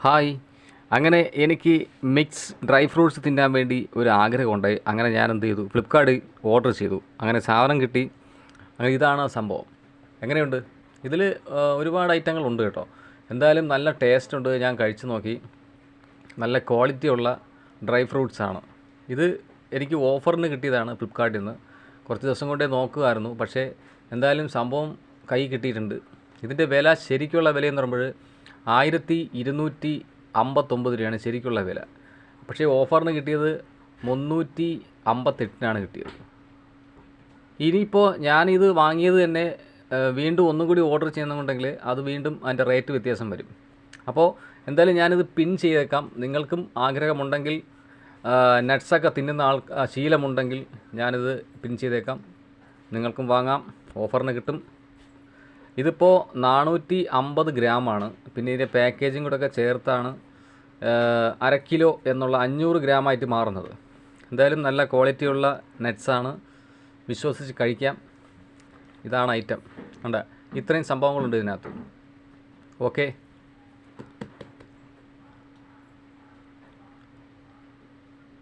Hi. അങ്ങനെ എനിക്ക് mix dry fruits തിന്നാൻ വേണ്ടി ഒരു ആഗ്രഹമുണ്ടായി. അങ്ങനെ ഞാൻ എന്ത് ചെയ്തു, ഫ്ലിപ്കാർട്ടിൽ ഓർഡർ ചെയ്തു. അങ്ങനെ സാധനം കിട്ടി. അങ്ങനെ ഇതാണ് സംഭവം. എങ്ങനെയുണ്ട്? ഇതിൽ ഒരുപാട് ഐറ്റങ്ങളുണ്ട് കേട്ടോ. എന്തായാലും നല്ല ടേസ്റ്റ് ഉണ്ട്. ഞാൻ കഴിച്ചു നോക്കി. നല്ല ക്വാളിറ്റിയുള്ള ഡ്രൈ ഫ്രൂട്ട്സാണ്. ഇത് എനിക്ക് ഓഫറിന് കിട്ടിയതാണ് ഫ്ലിപ്കാർട്ടിൽ നിന്ന്. കുറച്ച് ദിവസം കൊണ്ടേ നോക്കുമായിരുന്നു. പക്ഷേ എന്തായാലും സംഭവം കൈ കിട്ടിയിട്ടുണ്ട്. ഇതിൻ്റെ വില, ശരിക്കുള്ള വിലയെന്ന് പറയുമ്പോൾ 1259 രൂപയാണ് ശരിക്കുള്ള വില. പക്ഷേ ഓഫറിന് കിട്ടിയത് 358 കിട്ടിയത്. ഇനിയിപ്പോൾ ഞാനിത് വാങ്ങിയത് തന്നെ വീണ്ടും ഒന്നും കൂടി ഓർഡർ ചെയ്യുന്നുണ്ടെങ്കിൽ അത് വീണ്ടും അതിൻ്റെ റേറ്റ് വ്യത്യാസം വരും. അപ്പോൾ എന്തായാലും ഞാനിത് പിൻ ചെയ്തേക്കാം. നിങ്ങൾക്കും ആഗ്രഹമുണ്ടെങ്കിൽ, നട്ട്സൊക്കെ തിന്നുന്ന ശീലമുണ്ടെങ്കിൽ ഞാനിത് പിൻ ചെയ്തേക്കാം. നിങ്ങൾക്കും വാങ്ങാം, ഓഫറിന് കിട്ടും. ഇതിപ്പോൾ 450 ഗ്രാമാണ്. പിന്നെ ഇതിൻ്റെ പാക്കേജിങ് കൂടെയൊക്കെ ചേർത്താണ് 1/2 കിലോ എന്നുള്ള 500 ഗ്രാമായിട്ട് മാറുന്നത്. എന്തായാലും നല്ല ക്വാളിറ്റിയുള്ള നട്ട്സാണ്, വിശ്വസിച്ച് കഴിക്കാം. ഇതാണ് ഐറ്റം. ഉണ്ട്, ഇത്രയും സംഭവങ്ങളുണ്ട് ഇതിനകത്ത്. ഓക്കെ.